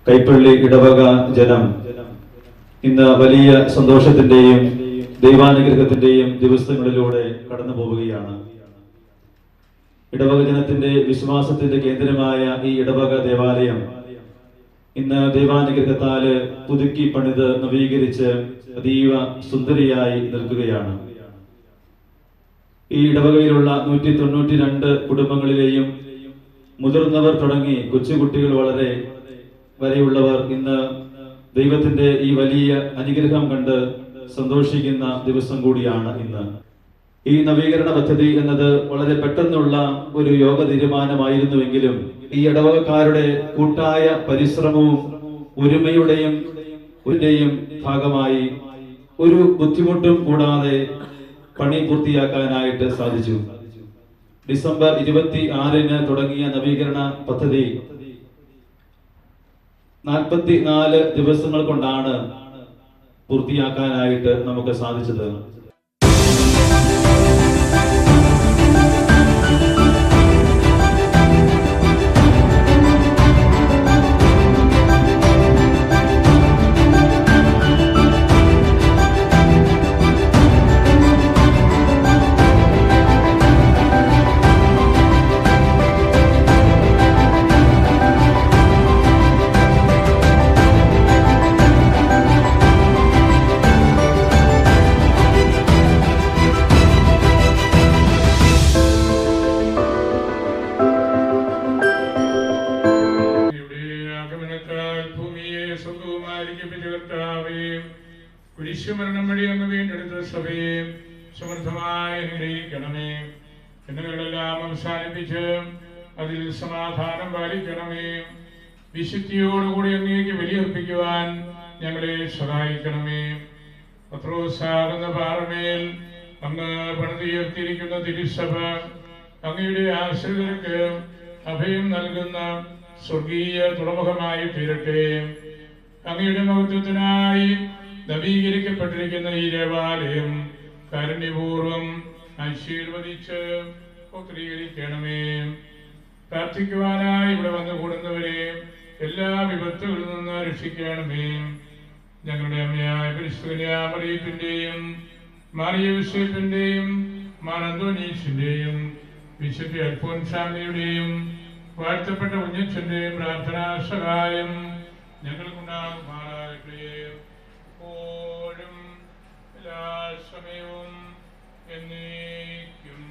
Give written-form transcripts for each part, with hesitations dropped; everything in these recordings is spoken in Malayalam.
കൈപ്പള്ളി ഇടവക ജനം ഇന്ന് വലിയ സന്തോഷത്തിന്റെയും ദൈവാനുഗ്രഹത്തിന്റെയും ദിവസങ്ങളിലൂടെ കടന്നു പോവുകയാണ്. ഇടവക ജനത്തിന്റെ വിശ്വാസത്തിന്റെ കേന്ദ്രമായ ഈ ഇടവക ദേവാലയം ഇന്ന് ദൈവാനുഗ്രഹത്താല് പുതുക്കി പണിത് നവീകരിച്ച് അതീവ സുന്ദരിയായി നിൽക്കുകയാണ്. ഈ ഇടവകയിലുള്ള 192 കുടുംബങ്ങളിലെയും മുതിർന്നവർ തുടങ്ങി കൊച്ചുകുട്ടികൾ വരെയുള്ളവർ ഇന്ന് ദൈവത്തിന്റെ ഈ വലിയ അനുഗ്രഹം കണ്ട് സന്തോഷിക്കുന്ന ദിവസം കൂടിയാണ് ഇന്ന്. ഈ നവീകരണ പദ്ധതി എന്നത് വളരെ പെട്ടെന്നുള്ള ഒരു യോഗ തീരുമാനമായിരുന്നുവെങ്കിലും ഈ ഇടവകക്കാരുടെ കൂട്ടായ പരിശ്രമവും ഒരുമയുടെയും ഭാഗമായി ഒരു ബുദ്ധിമുട്ടും കൂടാതെ പണി പൂർത്തിയാക്കാനായിട്ട് സാധിച്ചു. ഡിസംബർ 26-ന് തുടങ്ങിയ നവീകരണ പദ്ധതി 44 ദിവസങ്ങൾ കൊണ്ടാണ് പൂർത്തിയാക്കാനായിട്ട് നമുക്ക് സാധിച്ചത്. കുരിശുമരണം വഴി അങ്ങ് വീണ്ടെടുത്ത സഭയെ സമൃദ്ധമായി അനുഗ്രഹിക്കണമേ. എന്നുകളെല്ലാം അവസാനിപ്പിച്ച് അതിൽ സമാധാനം പാലിക്കണമേ. വിശുദ്ധിയോടുകൂടി അങ്ങേക്ക് ബലിയർപ്പിക്കുവാൻ ഞങ്ങളെ സഹായിക്കണമേ. പത്രോസാകുന്ന പാറമേൽ അങ്ങ് പണിതുയർത്തിയിരിക്കുന്ന തിരുസഭ അങ്ങയുടെ ആശ്രിതർക്ക് അഭയം നൽകുന്ന സ്വർഗീയ തുറമുഖമായി തീരട്ടെ. അങ്ങയുടെ മഹത്വത്തിനായി നവീകരിക്കപ്പെട്ടിരിക്കുന്ന ഈ ദേവാലയം കാരുണ്യപൂർവം ആശീർവദിച്ച് പൗത്രീകരിക്കണമേ. പ്രാർത്ഥിക്കുവാനായി ഇവിടെ വന്നു കൂടുന്നവരെ എല്ലാ വിപത്തുകളിൽ നിന്ന് രക്ഷിക്കണമേ. ഞങ്ങളുടെ അമ്മയായ പരിശുദ്ധ മറിയത്തിന്റെയും മാറിയ യോസേപ്പിന്റെയും മാർ അന്തോനീസിന്റെയും വിശുദ്ധ അൽഫോൻസാമയുടെയും വാഴ്ത്തപ്പെട്ട കുഞ്ഞച്ചന്റെയും പ്രാർത്ഥനാ സഹായം ഞങ്ങൾക്കുണ്ടാകുമാറാകട്ടെ. എപ്പോഴും എല്ലാ സമയവും എന്നേക്കും.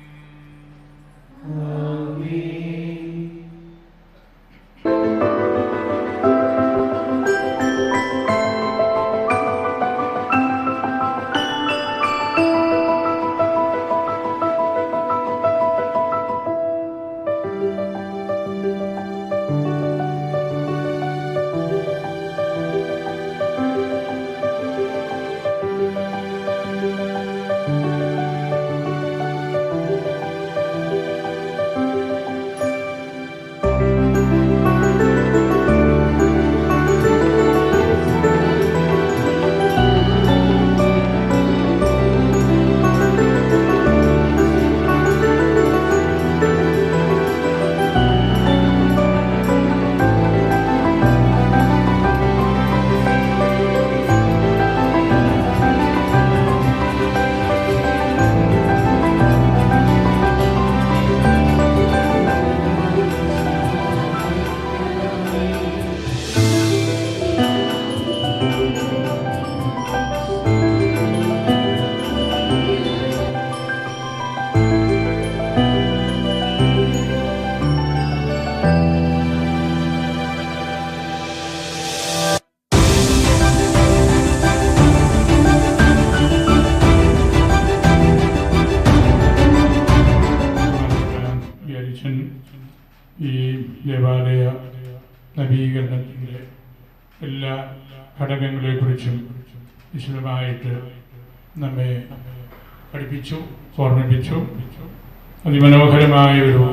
ഈ ദേവാലയ നവീകരണത്തിൻ്റെ എല്ലാ ഘടകങ്ങളെക്കുറിച്ചും വിശദമായിട്ട് നമ്മെ പഠിപ്പിച്ചു, ഓർമ്മിപ്പിച്ചു. അതിമനോഹരമായ ഒരു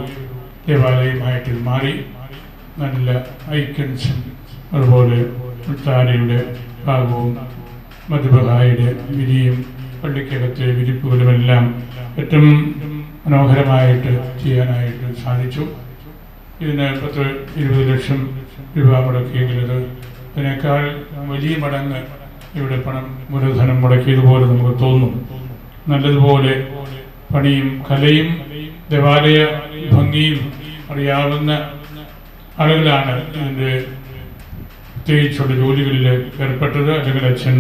ദേവാലയമായിട്ട് മാറി. നല്ല ഐക്കൺസും അതുപോലെ ഉൾത്താരയുടെ ഭാഗവും മധുബഹായുടെ വിരിയും പള്ളിക്കകത്തെ വിരിപ്പുകളുമെല്ലാം ഏറ്റവും മനോഹരമായിട്ട് ചെയ്യാനായിട്ട് സാധിച്ചു. ഇതിന് 10-20 ലക്ഷം രൂപ മുടക്കിയെങ്കിലത് അതിനേക്കാൾ വലിയ മടങ്ങ് ഇവിടെ മൂലധനം മുടക്കിയതുപോലെ നമുക്ക് തോന്നും. നല്ലതുപോലെ പണിയും കലയും ദേവാലയ ഭംഗിയും അറിയാവുന്ന ആളുകളാണ് ഇതിൻ്റെ പ്രത്യേകിച്ചുള്ള ജോലികളിൽ ഏർപ്പെട്ടത്, അല്ലെങ്കിൽ അച്ഛൻ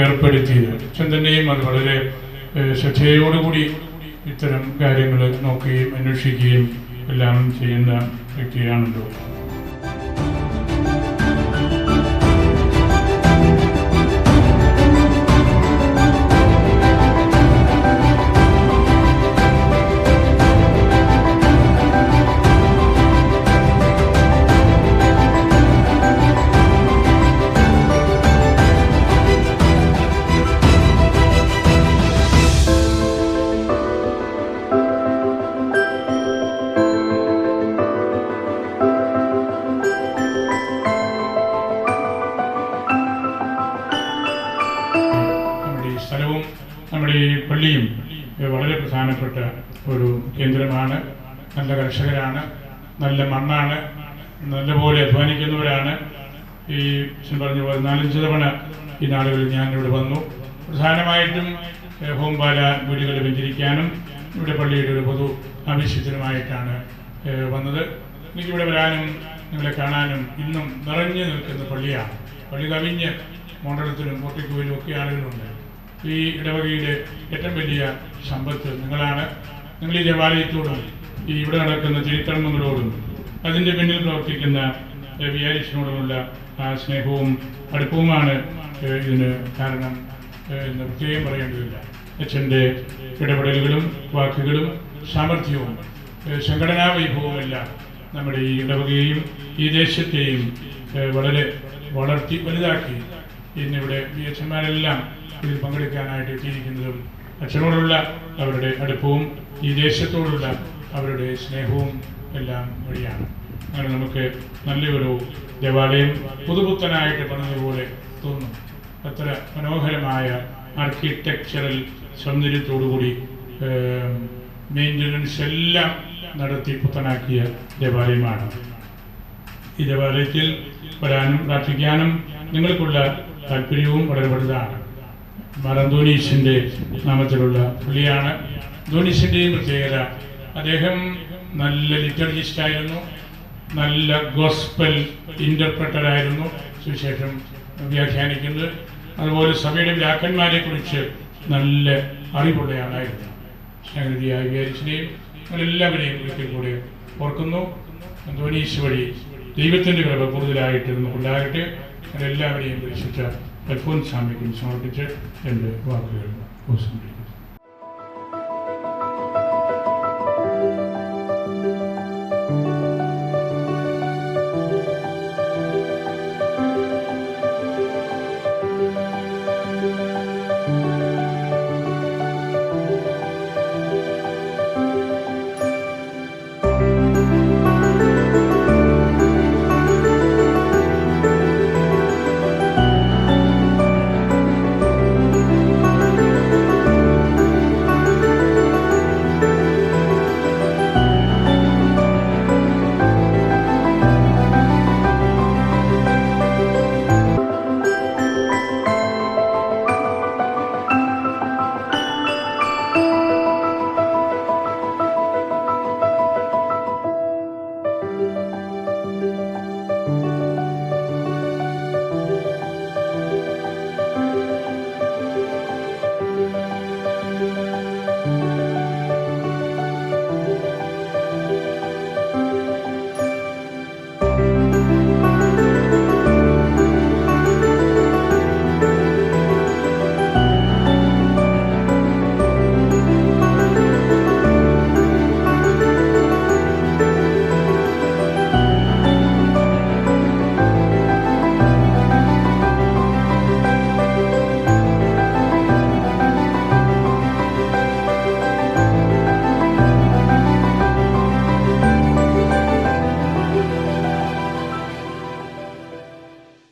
ഏർപ്പെടുത്തിയത്. അച്ഛൻ തന്നെയും അത് വളരെ ശ്രദ്ധയോടുകൂടി ഇത്തരം കാര്യങ്ങൾ നോക്കുകയും അന്വേഷിക്കുകയും എല്ലാം ചെയ്യുന്ന വ്യക്തിയാണല്ലോ. നമ്മുടെ ഈ പള്ളിയും വളരെ പ്രധാനപ്പെട്ട ഒരു കേന്ദ്രമാണ്. നല്ല കർഷകരാണ്, നല്ല മണ്ണാണ്, നല്ലപോലെ അധ്വാനിക്കുന്നവരാണ്. ഈ പറഞ്ഞ പോലെ 4-5 തവണ ഈ നാളുകളിൽ ഞാൻ ഇവിടെ വന്നു. പ്രധാനമായിട്ടും ഹോംബാല വീടുകൾ വെഞ്ചരിക്കാനും ഇവിടെ പള്ളിയുടെ ഒരു പൊതു ആവശ്യത്തിനുമായിട്ടാണ് വന്നത്. എനിക്കിവിടെ വരാനും നിങ്ങളെ കാണാനും ഇന്നും നിറഞ്ഞു നിൽക്കുന്ന പള്ളിയാണ്. പള്ളി കവിഞ്ഞ് മണ്ഡലത്തിലും പൊട്ടിക്കുവിലും ഒക്കെ ആളുകളുണ്ട്. ഈ ഇടവകയുടെ ഏറ്റവും വലിയ സമ്പത്ത് നിങ്ങളാണ്. നിങ്ങൾ ഈ ദേവാലയത്തോടും ഈ ഇവിടെ നടക്കുന്ന തിരുക്കർമ്മങ്ങളോടും അതിൻ്റെ പിന്നിൽ പ്രവർത്തിക്കുന്ന വിയാരിസിനോടുമുള്ള ആ സ്നേഹവും അടുപ്പവുമാണ് ഇതിന് കാരണം എന്ന് പ്രത്യേകം പറയേണ്ടതില്ല. അച്ഛൻ്റെ ഇടപെടലുകളും വാക്കുകളും സാമർഥ്യവും സംഘടനാ വൈഭവവുമെല്ലാം നമ്മുടെ ഈ ഇടവകയെയും ഈ ദേശത്തെയും വളരെ വളർത്തി വലുതാക്കി. ഇന്നിവിടെ ഈ അച്ഛന്മാരെല്ലാം ഇതിൽ പങ്കെടുക്കാനായിട്ട് എത്തിയിരിക്കുന്നതും അച്ഛനോടുള്ള അവരുടെ അടുപ്പവും ഈ ദേശത്തോടുള്ള അവരുടെ സ്നേഹവും എല്ലാം വഴിയാണ്. അങ്ങനെ നമുക്ക് നല്ലൊരു ദേവാലയം പുതുപുത്തനായിട്ട് പണിതുപോലെ തോന്നും. അത്ര മനോഹരമായ ആർക്കിടെക്ചറൽ സൗന്ദര്യത്തോടുകൂടി മെയിൻ്റനൻസ് എല്ലാം നടത്തി പുത്തനാക്കിയ ദേവാലയമാണ്. ഈ ദേവാലയത്തിൽ വരാനും പ്രാർത്ഥിക്കാനും നിങ്ങൾക്കുള്ള താല്പര്യവും വളരെ വലുതാണ്. അന്തോനീസിൻ്റെ നാമത്തിലുള്ള പള്ളിയാണ്. അന്തോനീസിൻ്റെയും പ്രത്യേകത, അദ്ദേഹം നല്ല ലിറ്റർജിസ്റ്റായിരുന്നു, നല്ല ഗോസ്പൽ ഇൻ്റർപ്രറ്ററായിരുന്നു, സുവിശേഷം വ്യാഖ്യാനിക്കുന്നത്. അതുപോലെ സഭയുടെ വ്യാഖന്മാരെ കുറിച്ച് നല്ല അറിവുള്ളയാളായിരുന്നു. സംഗതിയായ വിയാരിസിനെയും എല്ലാവരെയും ഒരിക്കൽ കൂടെ ഓർക്കുന്നു. അന്തോനീസ് വഴി ദൈവത്തിൻ്റെ കൃപ കൂടുതലായിട്ട് നമുക്കുണ്ടാകട്ടെ. എല്ലാവരെയും പരിശുദ്ധ അൽഫോൻസാമ്മയ്ക്കും സമർപ്പിച്ച് എൻ്റെ വാക്കുകൾ ഉപസംഹരിക്കുന്നു.